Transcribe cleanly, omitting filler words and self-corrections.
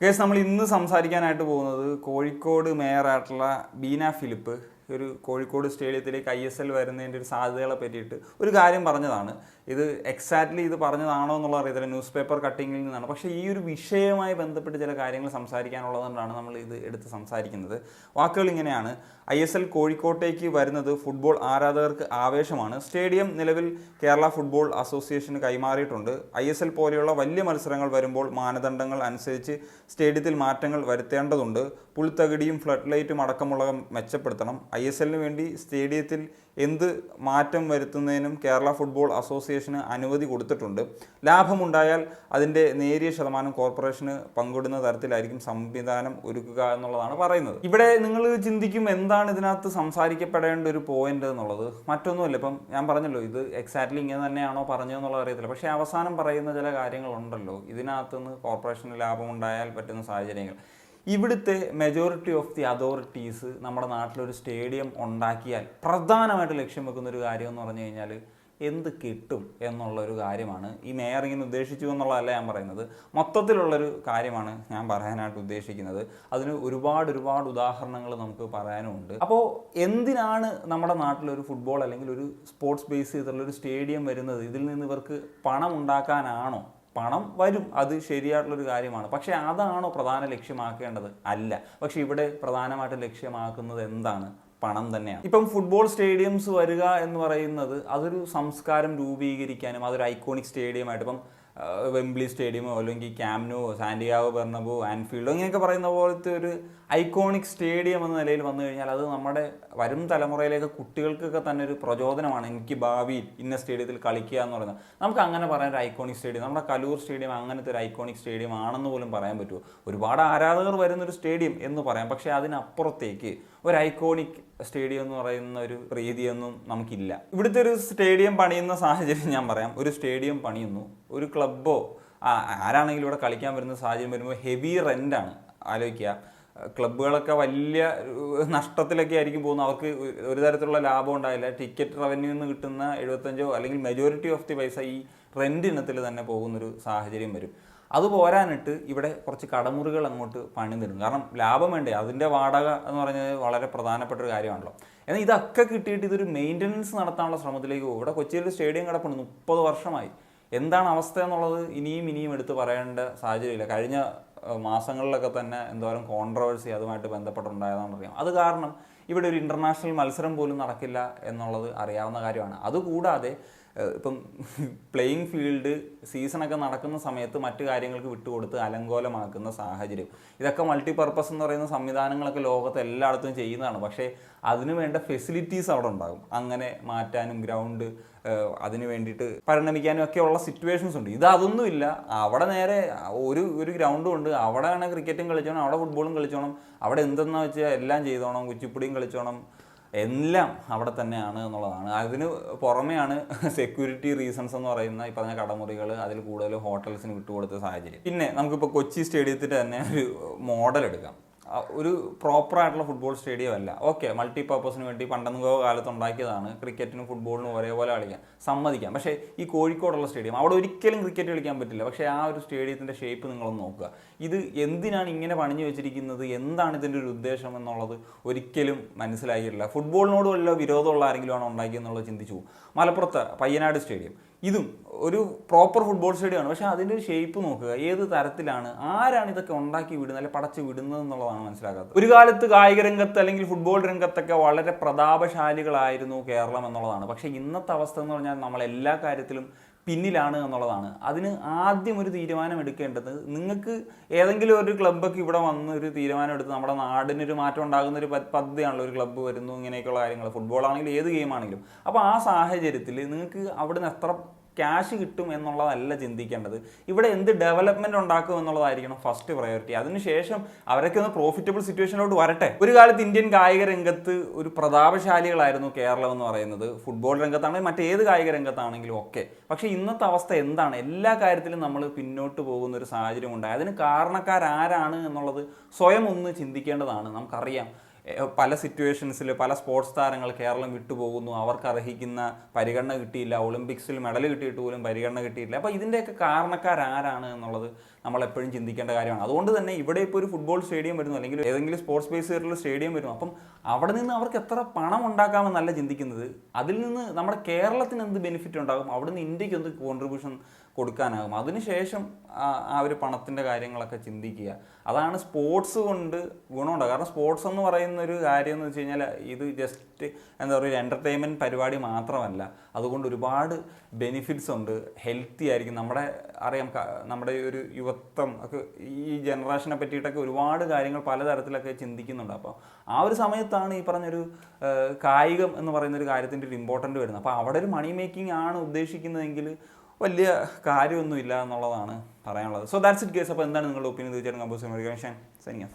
Case നമ്മൾ ഇന്ന് സംസാരിക്കാനായിട്ട് പോകുന്നത് കോഴിക്കോട് മേയറായിട്ടുള്ള ബീന ഫിലിപ്പ് ഒരു കോഴിക്കോട് സ്റ്റേഡിയത്തിലേക്ക് ISL വരുന്നതിൻ്റെ ഒരു സാധ്യതകളെ പറ്റിയിട്ട് ഒരു കാര്യം പറഞ്ഞതാണ്. ഇത് എക്സാക്ട്ലി ഇത് പറഞ്ഞതാണോ എന്നുള്ള അറിയത്തില്ല, ന്യൂസ് പേപ്പർ കട്ടിങ്ങിൽ നിന്നാണ്. പക്ഷേ ഈ ഒരു വിഷയവുമായി ബന്ധപ്പെട്ട് ചില കാര്യങ്ങൾ സംസാരിക്കാനുള്ളതുകൊണ്ടാണ് നമ്മൾ ഇത് എടുത്ത് സംസാരിക്കുന്നത്. വാക്കുകൾ ഇങ്ങനെയാണ്: ISL കോഴിക്കോട്ടേക്ക് വരുന്നത് ഫുട്ബോൾ ആരാധകർക്ക് ആവേശമാണ്. സ്റ്റേഡിയം നിലവിൽ കേരള ഫുട്ബോൾ അസോസിയേഷന് കൈമാറിയിട്ടുണ്ട്. ISL പോലെയുള്ള വലിയ മത്സരങ്ങൾ വരുമ്പോൾ മാനദണ്ഡങ്ങൾ അനുസരിച്ച് സ്റ്റേഡിയത്തിൽ മാറ്റങ്ങൾ വരുത്തേണ്ടതുണ്ട്. പുൽത്തകിടിയും ഫ്ലഡ് ലൈറ്റും അടക്കമുള്ളവ മെച്ചപ്പെടുത്തണം. ISLന് വേണ്ടി സ്റ്റേഡിയത്തിൽ എന്ത് മാറ്റം വരുത്തുന്നതിനും കേരള ഫുട്ബോൾ അസോസിയേഷന് അനുമതി കൊടുത്തിട്ടുണ്ട്. ലാഭമുണ്ടായാൽ അതിൻ്റെ നേരിയ ശതമാനം കോർപ്പറേഷന് പങ്കിടുന്ന തരത്തിലായിരിക്കും സംവിധാനം ഒരുക്കുക എന്നുള്ളതാണ് പറയുന്നത്. ഇവിടെ നിങ്ങൾ ചിന്തിക്കും എന്താണ് ഇതിനകത്ത് സംസാരിക്കപ്പെടേണ്ട ഒരു പോയിന്റ് എന്നുള്ളത്. മറ്റൊന്നുമില്ല, ഇപ്പം ഞാൻ പറഞ്ഞല്ലോ ഇത് എക്സാക്ട്ലി ഇങ്ങനെ തന്നെയാണോ പറഞ്ഞതെന്നുള്ളത് അറിയത്തില്ല. പക്ഷേ അവസാനം പറയുന്ന ചില കാര്യങ്ങളുണ്ടല്ലോ, ഇതിനകത്തുനിന്ന് കോർപ്പറേഷന് ലാഭമുണ്ടായാൽ പറ്റുന്ന സാഹചര്യങ്ങൾ. ഇവിടുത്തെ മെജോറിറ്റി ഓഫ് ദി അതോറിറ്റീസ് നമ്മുടെ നാട്ടിലൊരു സ്റ്റേഡിയം ഉണ്ടാക്കിയാൽ പ്രധാനമായിട്ട് ലക്ഷ്യം വെക്കുന്ന ഒരു കാര്യം എന്ന് പറഞ്ഞു കഴിഞ്ഞാൽ എന്ത് കിട്ടും എന്നുള്ളൊരു കാര്യമാണ്. ഈ മേയർ ഇങ്ങനെ ഉദ്ദേശിച്ചു എന്നുള്ളതല്ല ഞാൻ പറയുന്നത്, മൊത്തത്തിലുള്ളൊരു കാര്യമാണ് ഞാൻ പറയാനായിട്ട് ഉദ്ദേശിക്കുന്നത്. അതിന് ഒരുപാട് ഉദാഹരണങ്ങൾ നമുക്ക് പറയാനുമുണ്ട്. അപ്പോൾ എന്തിനാണ് നമ്മുടെ നാട്ടിലൊരു ഫുട്ബോൾ അല്ലെങ്കിൽ ഒരു സ്പോർട്സ് ബേസ് ചെയ്തിട്ടുള്ളൊരു സ്റ്റേഡിയം വരുന്നത്? ഇതിൽ നിന്ന് ഇവർക്ക് പണം ഉണ്ടാക്കാനാണോ? പണം വരും, അത് ശരിയായിട്ടുള്ളൊരു കാര്യമാണ്. പക്ഷേ അതാണോ പ്രധാന ലക്ഷ്യമാക്കേണ്ടത്? അല്ല. പക്ഷേ ഇവിടെ പ്രധാനമായിട്ട് ലക്ഷ്യമാക്കുന്നത് എന്താണ്? പണം തന്നെയാണ്. ഇപ്പം ഫുട്ബോൾ സ്റ്റേഡിയംസ് വരിക എന്ന് പറയുന്നത് അതൊരു സംസ്കാരം രൂപീകരിക്കാനും അതൊരു ഐക്കോണിക് സ്റ്റേഡിയമായിട്ട്, ഇപ്പം വെംബ്ലി സ്റ്റേഡിയമോ അല്ലെങ്കിൽ ക്യാമ്പ് നൂ, സാന്റിയാഗോ ബെർണബോ, ആൻഫീൽഡോ ഇങ്ങനെയൊക്കെ പറയുന്ന പോലത്തെ ഒരു ഐക്കോണിക് സ്റ്റേഡിയം എന്ന നിലയിൽ വന്നു കഴിഞ്ഞാൽ അത് നമ്മുടെ വരും തലമുറയിലേക്ക് കുട്ടികൾക്കൊക്കെ തന്നെ ഒരു പ്രചോദനമാണ്. എനിക്ക് ഭാവിയിൽ ഇന്ന സ്റ്റേഡിയത്തിൽ കളിക്കുക എന്ന് പറയുന്നത്. നമുക്ക് അങ്ങനെ പറയാൻ ഒരു ഐക്കോണിക് സ്റ്റേഡിയം, നമ്മുടെ കലൂർ സ്റ്റേഡിയം അങ്ങനത്തെ ഒരു ഐക്കോണിക് സ്റ്റേഡിയം ആണെന്ന് പോലും പറയാൻ പറ്റുമോ? ഒരുപാട് ആരാധകർ വരുന്നൊരു സ്റ്റേഡിയം എന്ന് പറയാം. പക്ഷേ അതിനപ്പുറത്തേക്ക് ഒരു ഐക്കോണിക് സ്റ്റേഡിയം എന്ന് പറയുന്ന ഒരു രീതിയൊന്നും നമുക്കില്ല. ഇവിടുത്തെ ഒരു സ്റ്റേഡിയം പണിയുന്ന സാഹചര്യം ഞാൻ പറയാം. ഒരു സ്റ്റേഡിയം പണിയുന്നു, ഒരു ക്ലബ്ബോ ആരാണെങ്കിലും ഇവിടെ കളിക്കാൻ വരുന്ന സാഹചര്യം വരുമ്പോൾ ഹെവി റെൻ്റാണ്. ആലോചിക്കുക, ക്ലബ്ബുകളൊക്കെ വലിയ നഷ്ടത്തിലൊക്കെ ആയിരിക്കും പോകുന്നത്. അവർക്ക് ഒരു തരത്തിലുള്ള ലാഭം ഉണ്ടായില്ല. ടിക്കറ്റ് റവന്യൂ നിന്ന് കിട്ടുന്ന 75 അല്ലെങ്കിൽ മെജോറിറ്റി ഓഫ് ദി പൈസ ഈ റെൻ്റ് ഇനത്തിൽ തന്നെ പോകുന്നൊരു സാഹചര്യം വരും. അത് പോരാനിട്ട് ഇവിടെ കുറച്ച് കടമുറികൾ അങ്ങോട്ട് പണിതിടും. കാരണം ലാഭം വേണ്ടേ, അതിൻ്റെ വാടക എന്ന് പറഞ്ഞത് വളരെ പ്രധാനപ്പെട്ട ഒരു കാര്യമാണല്ലോ. എന്നാൽ ഇതൊക്കെ കിട്ടിയിട്ട് ഇതൊരു മെയിൻ്റനൻസ് നടത്താനുള്ള ശ്രമത്തിലേക്ക് പോകും. ഇവിടെ കൊച്ചിയിൽ സ്റ്റേഡിയം കിടപ്പുണ്ട് 30 വർഷമായി. എന്താണ് അവസ്ഥ എന്നുള്ളത് ഇനിയും എടുത്ത് പറയേണ്ട സാഹചര്യമില്ല. കഴിഞ്ഞ മാസങ്ങളിലൊക്കെ തന്നെ എന്തോരം കോൺട്രവേഴ്സി അതുമായിട്ട് ബന്ധപ്പെട്ടുണ്ടായതാണെന്ന് അറിയാം. അത് കാരണം ഇവിടെ ഒരു ഇൻ്റർനാഷണൽ മത്സരം പോലും നടക്കില്ല എന്നുള്ളത് അറിയാവുന്ന കാര്യമാണ്. അതുകൂടാതെ ഇപ്പം പ്ലേയിങ് ഫീൽഡ് സീസണൊക്കെ നടക്കുന്ന സമയത്ത് മറ്റു കാര്യങ്ങൾക്ക് വിട്ടുകൊടുത്ത് അലങ്കോലമാക്കുന്ന സാഹചര്യം. ഇതൊക്കെ മൾട്ടിപർപ്പസ് എന്ന് പറയുന്ന സംവിധാനങ്ങളൊക്കെ ലോകത്ത് എല്ലായിടത്തും ചെയ്യുന്നതാണ്. പക്ഷേ അതിന് വേണ്ട ഫെസിലിറ്റീസ് അവിടെ ഉണ്ടാകും. അങ്ങനെ മാറ്റാനും ഗ്രൗണ്ട് അതിന് വേണ്ടിയിട്ട് പരിണമിക്കാനും ഒക്കെ ഉള്ള സിറ്റുവേഷൻസ് ഉണ്ട്. അതൊന്നുമില്ല. അവിടെ നേരെ ഒരു ഗ്രൗണ്ടും ഉണ്ട്. അവിടെ വേണേൽ ക്രിക്കറ്റും കളിച്ചോണം, അവിടെ ഫുട്ബോളും കളിച്ചോണം, അവിടെ എന്തെന്ന് വെച്ചാൽ എല്ലാം ചെയ്തോണം, കുച്ചിപ്പുടിയും കളിച്ചോണം, എല്ലാം അവിടെ തന്നെയാണ് എന്നുള്ളതാണ്. അതിന് പുറമെയാണ് സെക്യൂരിറ്റി റീസൺസ് എന്ന് പറയുന്ന ഈ പറഞ്ഞ കടമുറികൾ, അതിൽ കൂടുതൽ ഹോട്ടൽസിന് വിട്ടുകൊടുത്ത സാഹചര്യം. പിന്നെ നമുക്കിപ്പോൾ കൊച്ചി സ്റ്റേഡിയത്തിൻ്റെ തന്നെ ഒരു മോഡൽ എടുക്കാം. ഒരു പ്രോപ്പറായിട്ടുള്ള ഫുട്ബോൾ സ്റ്റേഡിയം അല്ല. ഓക്കെ, മൾട്ടി പർപ്പസിന് വേണ്ടി പണ്ടെന്നോ കാലത്ത് ഉണ്ടാക്കിയതാണ്. ക്രിക്കറ്റിനും ഫുട്ബോളിനും ഒരേപോലെ കളിക്കാം, സമ്മതിക്കാം. പക്ഷേ ഈ കോഴിക്കോടുള്ള സ്റ്റേഡിയം, അവിടെ ഒരിക്കലും ക്രിക്കറ്റ് കളിക്കാൻ പറ്റില്ല. പക്ഷേ ആ ഒരു സ്റ്റേഡിയത്തിൻ്റെ ഷേപ്പ് നിങ്ങളൊന്ന് നോക്കുക. ഇത് എന്തിനാണ് ഇങ്ങനെ പണിഞ്ഞു വെച്ചിരിക്കുന്നത്, എന്താണ് ഇതിൻ്റെ ഒരു ഉദ്ദേശം എന്നുള്ളത് ഒരിക്കലും മനസ്സിലാക്കിയിട്ടില്ല. ഫുട്ബോളിനോട് വല്ല വിരോധമുള്ള ആരെങ്കിലും ആണോ ഉണ്ടാക്കിയെന്നുള്ളത് ചിന്തിച്ചു പോകും. മലപ്പുറത്ത് പയ്യനാട് സ്റ്റേഡിയം, ഇതും ഒരു പ്രോപ്പർ ഫുട്ബോൾ സ്റ്റേഡിയമാണ്. പക്ഷേ അതിൻ്റെ ഒരു ഷേപ്പ് നോക്കുക, ഏത് തരത്തിലാണ്, ആരാണ് ഇതൊക്കെ ഉണ്ടാക്കി വിടുന്നത്, അല്ലെങ്കിൽ പടച്ച് വിടുന്നത് എന്നുള്ളതാണ് മനസ്സിലാക്കാത്തത്. ഒരു കാലത്ത് കായിക രംഗത്ത് അല്ലെങ്കിൽ ഫുട്ബോൾ രംഗത്തൊക്കെ വളരെ പ്രതാപശാലികളായിരുന്നു കേരളം എന്നുള്ളതാണ്. പക്ഷേ ഇന്നത്തെ അവസ്ഥ എന്ന് പറഞ്ഞാൽ നമ്മളെല്ലാ കാര്യത്തിലും പിന്നിലാണ് എന്നുള്ളതാണ്. അതിന് ആദ്യം ഒരു തീരുമാനം എടുക്കേണ്ടത്, നിങ്ങൾക്ക് ഏതെങ്കിലും ഒരു ക്ലബ്ബൊക്കെ ഇവിടെ വന്ന് ഒരു തീരുമാനം എടുത്ത് നമ്മുടെ നാടിനൊരു മാറ്റം ഉണ്ടാകുന്ന ഒരു പദ്ധതിയാണല്ലോ. ഒരു ക്ലബ്ബ് വരുന്നു, ഇങ്ങനെയൊക്കെയുള്ള കാര്യങ്ങൾ, ഫുട്ബോൾ ആണെങ്കിലും ഏത് ഗെയിം ആണെങ്കിലും. അപ്പോൾ ആ സാഹചര്യത്തിൽ നിങ്ങൾക്ക് അവിടുന്ന് എത്ര ക്യാഷ് കിട്ടും എന്നുള്ളതല്ല ചിന്തിക്കേണ്ടത്. ഇവിടെ എന്ത് ഡെവലപ്മെൻറ്റ് ഉണ്ടാക്കും എന്നുള്ളതായിരിക്കണം ഫസ്റ്റ് പ്രയോറിറ്റി. അതിനുശേഷം അവരൊക്കെ ഒന്ന് പ്രോഫിറ്റബിൾ സിറ്റുവേഷനിലോട്ട് വരട്ടെ. ഒരു കാലത്ത് ഇന്ത്യൻ കായിക രംഗത്ത് ഒരു പ്രതാപശാലികളായിരുന്നു കേരളം എന്ന് പറയുന്നത്. ഫുട്ബോൾ രംഗത്താണെങ്കിലും മറ്റേത് കായിക രംഗത്താണെങ്കിലും ഒക്കെ. പക്ഷേ ഇന്നത്തെ അവസ്ഥ എന്താണ്? എല്ലാ കാര്യത്തിലും നമ്മൾ പിന്നോട്ട് പോകുന്ന ഒരു സാഹചര്യം ഉണ്ടായി. അതിന് കാരണക്കാരാരാണ് എന്നുള്ളത് സ്വയം ഒന്ന് ചിന്തിക്കേണ്ടതാണ്. നമുക്കറിയാം പല സിറ്റുവേഷൻസിൽ പല സ്പോർട്സ് താരങ്ങൾ കേരളം വിട്ടുപോകുന്നു, അവർക്ക് അർഹിക്കുന്ന പരിഗണന കിട്ടിയില്ല, ഒളിമ്പിക്സിൽ മെഡൽ കിട്ടിയിട്ട് പോലും പരിഗണന കിട്ടിയില്ല. അപ്പോൾ ഇതിൻ്റെയൊക്കെ കാരണക്കാരാരാണ് എന്നുള്ളത് നമ്മളെപ്പോഴും ചിന്തിക്കേണ്ട കാര്യമാണ്. അതുകൊണ്ട് തന്നെ ഇവിടെ ഇപ്പോൾ ഒരു ഫുട്ബോൾ സ്റ്റേഡിയം വരുന്നു, അല്ലെങ്കിൽ ഏതെങ്കിലും സ്പോർട്സ് ബേസ് ചെയ്തിട്ടുള്ള സ്റ്റേഡിയം വരുന്നു, അപ്പം അവിടെ നിന്ന് അവർക്ക് എത്ര പണം ഉണ്ടാക്കാമെന്നല്ല ചിന്തിക്കുന്നത്, അതിൽ നിന്ന് നമ്മുടെ കേരളത്തിന് എന്ത് ബെനിഫിറ്റ് ഉണ്ടാകും, അവിടെ നിന്ന് ഇന്ത്യക്ക് എന്ത് കോൺട്രിബ്യൂഷൻ കൊടുക്കാനാകും, അതിനുശേഷം ആ ഒരു പണത്തിൻ്റെ കാര്യങ്ങളൊക്കെ ചിന്തിക്കുക. അതാണ് സ്പോർട്സ് കൊണ്ട് ഗുണമുണ്ടാകുക. കാരണം സ്പോർട്സ് എന്ന് പറയുന്ന ഒരു കാര്യം എന്ന് വെച്ച് കഴിഞ്ഞാൽ ഇത് ജസ്റ്റ് എന്താ പറയുക, ഒരു എൻ്റർടൈൻമെൻറ്റ് പരിപാടി മാത്രമല്ല, അതുകൊണ്ട് ഒരുപാട് ബെനിഫിറ്റ്സ് ഉണ്ട്. ഹെൽത്തി ആയിരിക്കും. അറിയാം നമ്മുടെ ഒരു യുവത്വം ഒക്കെ ഈ ജനറേഷനെ പറ്റിയിട്ടൊക്കെ ഒരുപാട് കാര്യങ്ങൾ പലതരത്തിലൊക്കെ ചിന്തിക്കുന്നുണ്ട്. അപ്പോൾ ആ ഒരു സമയത്താണ് ഈ പറഞ്ഞൊരു കായികം എന്ന് പറയുന്ന ഒരു കാര്യത്തിൻ്റെ ഒരു ഇമ്പോർട്ടൻ്റ് വരുന്നത്. അപ്പോൾ അവിടെ ഒരു മണി മേക്കിംഗ് ആണ് ഉദ്ദേശിക്കുന്നതെങ്കിൽ വലിയ കാര്യമൊന്നുമില്ല എന്നുള്ളതാണ് പറയാനുള്ളത്. So that's it guys. അപ്പോൾ എന്താണ് നിങ്ങളുടെ ഒപ്പീനിയൻ തീർച്ചയായിട്ടും കമ്പോസ് സൈനിങ് ഓഫ്.